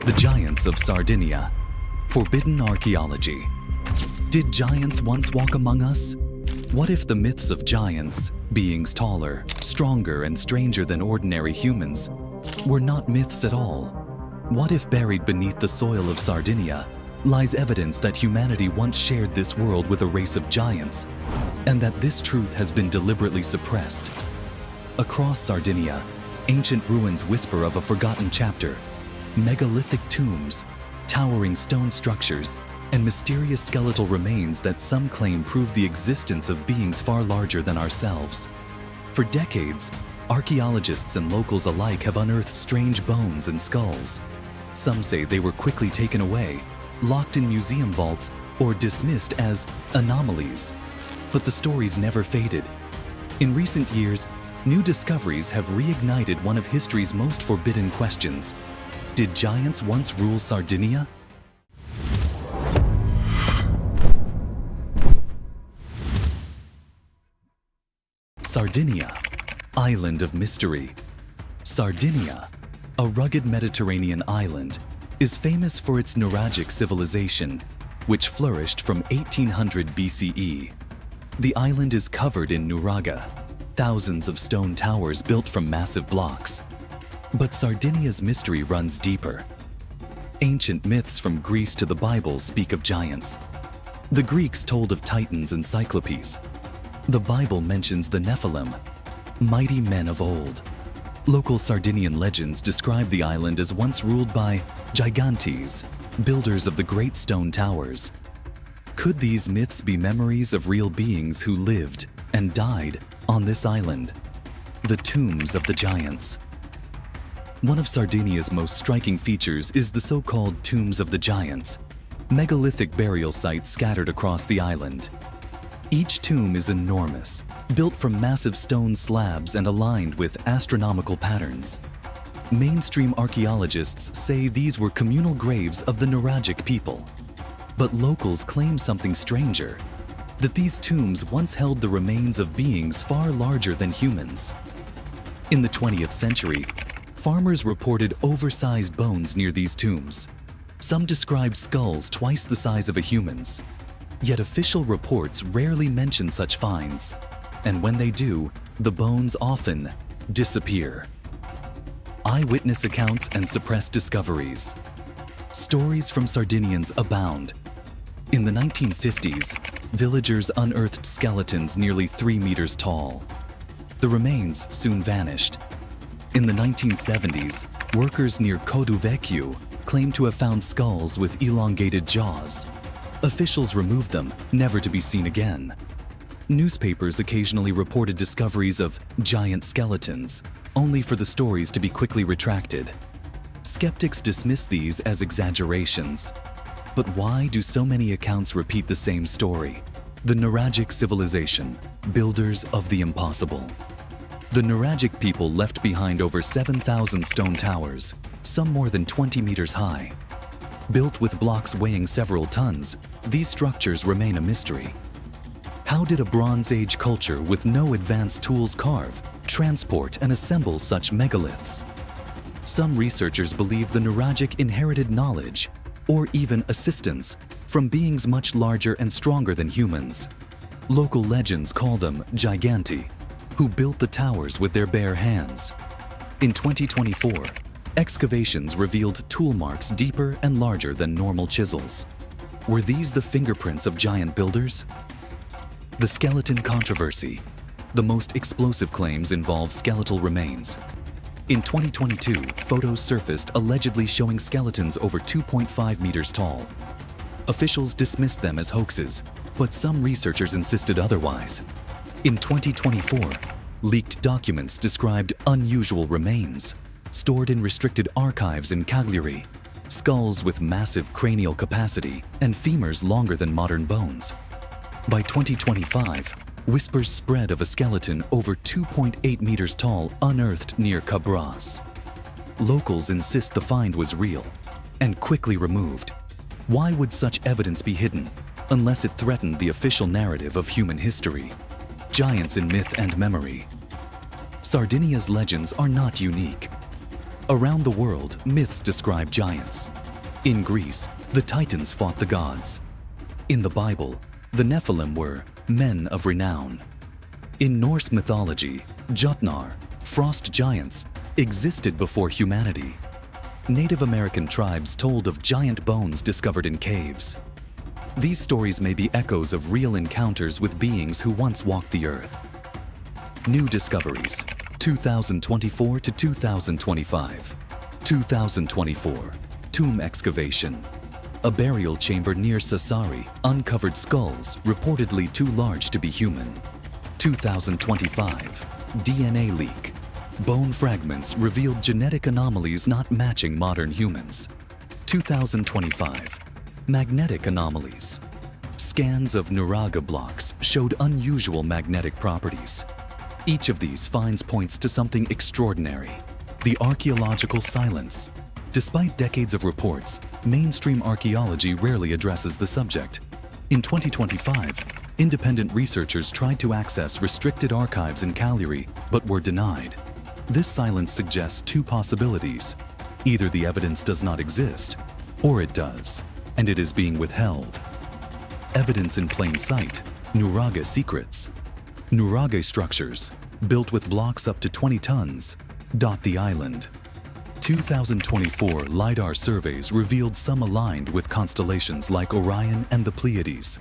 The giants of Sardinia. Forbidden archaeology. Did giants once walk among us? What if the myths of giants, beings taller, stronger, and stranger than ordinary humans, were not myths at all? What if buried beneath the soil of Sardinia lies evidence that humanity once shared this world with a race of giants, and that this truth has been deliberately suppressed? Across Sardinia, ancient ruins whisper of a forgotten chapter. Megalithic tombs, towering stone structures, and mysterious skeletal remains that some claim prove the existence of beings far larger than ourselves. For decades, archaeologists and locals alike have unearthed strange bones and skulls. Some say they were quickly taken away, locked in museum vaults, or dismissed as anomalies. But the stories never faded. In recent years, new discoveries have reignited one of history's most forbidden questions. Did giants once rule Sardinia? Sardinia, island of mystery. Sardinia, a rugged Mediterranean island, is famous for its Nuraghic civilization, which flourished from 1800 BCE. The island is covered in Nuraghe, thousands of stone towers built from massive blocks. But Sardinia's mystery runs deeper. Ancient myths from Greece to the Bible speak of giants. The Greeks told of titans and cyclopes. The Bible mentions the Nephilim, mighty men of old. Local Sardinian legends describe the island as once ruled by gigantes, builders of the great stone towers. Could these myths be memories of real beings who lived and died on this island? The tombs of the giants. One of Sardinia's most striking features is the so-called Tombs of the Giants, megalithic burial sites scattered across the island. Each tomb is enormous, built from massive stone slabs and aligned with astronomical patterns. Mainstream archaeologists say these were communal graves of the Nuraghic people. But locals claim something stranger, that these tombs once held the remains of beings far larger than humans. In the 20th century, farmers reported oversized bones near these tombs. Some described skulls twice the size of a human's. Yet official reports rarely mention such finds, and when they do, the bones often disappear. Eyewitness accounts and suppressed discoveries. Stories from Sardinians abound. In the 1950s, villagers unearthed skeletons nearly 3 meters tall. The remains soon vanished. In the 1970s, workers near Coduvecchio claimed to have found skulls with elongated jaws. Officials removed them, never to be seen again. Newspapers occasionally reported discoveries of giant skeletons, only for the stories to be quickly retracted. Skeptics dismiss these as exaggerations. But why do so many accounts repeat the same story? The Nuraghic civilization, builders of the impossible. The Nuraghic people left behind over 7,000 stone towers, some more than 20 meters high. Built with blocks weighing several tons, these structures remain a mystery. How did a Bronze Age culture with no advanced tools carve, transport, and assemble such megaliths? Some researchers believe the Nuraghic inherited knowledge, or even assistance, from beings much larger and stronger than humans. Local legends call them giganti, who built the towers with their bare hands. In 2024, excavations revealed tool marks deeper and larger than normal chisels. Were these the fingerprints of giant builders? The skeleton controversy. The most explosive claims involve skeletal remains. In 2022, photos surfaced allegedly showing skeletons over 2.5 meters tall. Officials dismissed them as hoaxes, but some researchers insisted otherwise. In 2024, leaked documents described unusual remains, stored in restricted archives in Cagliari, skulls with massive cranial capacity and femurs longer than modern bones. By 2025, whispers spread of a skeleton over 2.8 meters tall unearthed near Cabras. Locals insist the find was real and quickly removed. Why would such evidence be hidden unless it threatened the official narrative of human history? Giants in myth and memory. Sardinia's legends are not unique. Around the world, myths describe giants. In Greece, the Titans fought the gods. In the Bible, the Nephilim were men of renown. In Norse mythology, Jotnar, frost giants, existed before humanity. Native American tribes told of giant bones discovered in caves. These stories may be echoes of real encounters with beings who once walked the earth. New discoveries, 2024 to 2025. 2024, tomb excavation. A burial chamber near Sassari uncovered skulls reportedly too large to be human. 2025, DNA leak. Bone fragments revealed genetic anomalies not matching modern humans. 2025, magnetic anomalies. Scans of Nuraghe blocks showed unusual magnetic properties. Each of these finds points to something extraordinary: the archaeological silence. Despite decades of reports, mainstream archaeology rarely addresses the subject. In 2025, independent researchers tried to access restricted archives in Cagliari, but were denied. This silence suggests two possibilities. Either the evidence does not exist, or it does, and it is being withheld. Evidence in plain sight, Nuraghe secrets. Nuraghe structures, built with blocks up to 20 tons, dot the island. 2024 LiDAR surveys revealed some aligned with constellations like Orion and the Pleiades,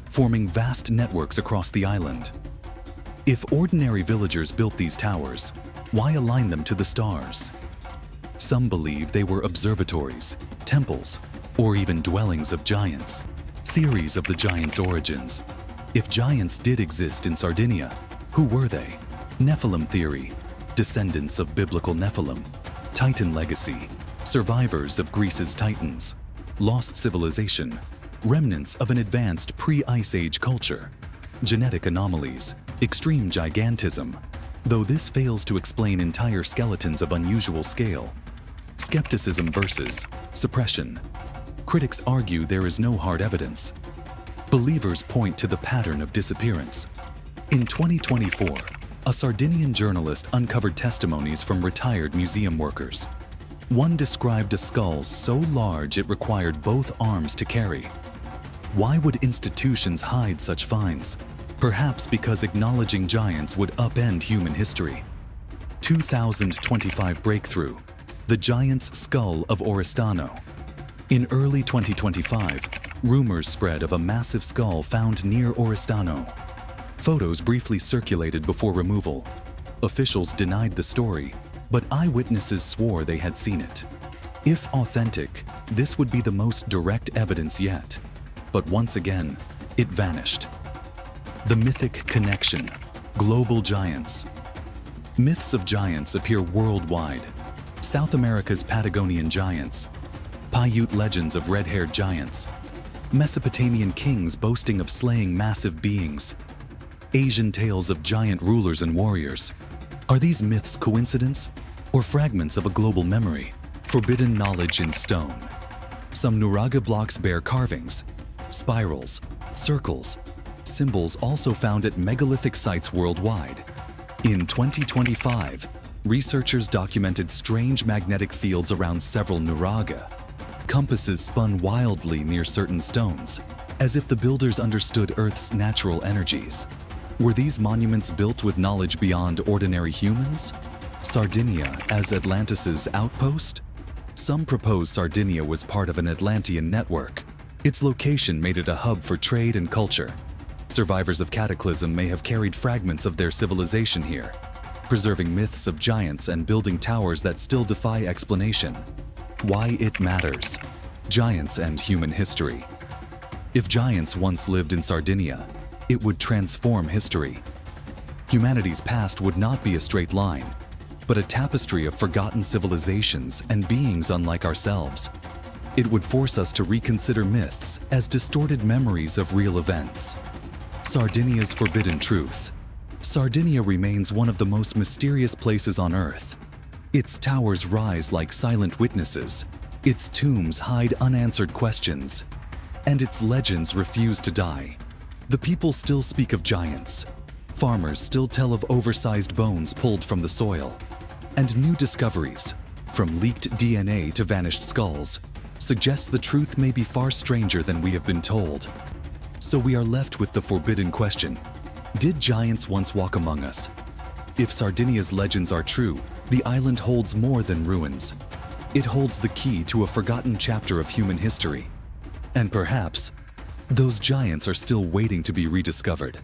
forming vast networks across the island. If ordinary villagers built these towers, why align them to the stars? Some believe they were observatories, temples, or even dwellings of giants. Theories of the giants' origins. If giants did exist in Sardinia, who were they? Nephilim theory, descendants of biblical Nephilim. Titan legacy, survivors of Greece's Titans. Lost civilization, remnants of an advanced pre-Ice Age culture. Genetic anomalies, extreme gigantism, though this fails to explain entire skeletons of unusual scale. Skepticism versus suppression. Critics argue there is no hard evidence. Believers point to the pattern of disappearance. In 2024, a Sardinian journalist uncovered testimonies from retired museum workers. One described a skull so large it required both arms to carry. Why would institutions hide such finds? Perhaps because acknowledging giants would upend human history. 2025 breakthrough, the giant's skull of Oristano. In early 2025, rumors spread of a massive skull found near Oristano. Photos briefly circulated before removal. Officials denied the story, but eyewitnesses swore they had seen it. If authentic, this would be the most direct evidence yet. But once again, it vanished. The mythic connection, global giants. Myths of giants appear worldwide. South America's Patagonian giants, Paiute legends of red-haired giants, Mesopotamian kings boasting of slaying massive beings, Asian tales of giant rulers and warriors. Are these myths coincidence or fragments of a global memory? Forbidden knowledge in stone. Some Nuraghe blocks bear carvings, spirals, circles, symbols also found at megalithic sites worldwide. In 2025, researchers documented strange magnetic fields around several Nuraghe. Compasses spun wildly near certain stones, as if the builders understood Earth's natural energies. Were these monuments built with knowledge beyond ordinary humans? Sardinia as Atlantis's outpost? Some propose Sardinia was part of an Atlantean network. Its location made it a hub for trade and culture. Survivors of Cataclysm may have carried fragments of their civilization here, preserving myths of giants and building towers that still defy explanation. Why it matters. Giants and human history. If giants once lived in Sardinia, it would transform history. Humanity's past would not be a straight line, but a tapestry of forgotten civilizations and beings unlike ourselves. It would force us to reconsider myths as distorted memories of real events. Sardinia's forbidden truth. Sardinia remains one of the most mysterious places on Earth. Its towers rise like silent witnesses, its tombs hide unanswered questions, and its legends refuse to die. The people still speak of giants. Farmers still tell of oversized bones pulled from the soil. And new discoveries, from leaked DNA to vanished skulls, suggests the truth may be far stranger than we have been told. So we are left with the forbidden question: did giants once walk among us? If Sardinia's legends are true, the island holds more than ruins. It holds the key to a forgotten chapter of human history. And perhaps, those giants are still waiting to be rediscovered.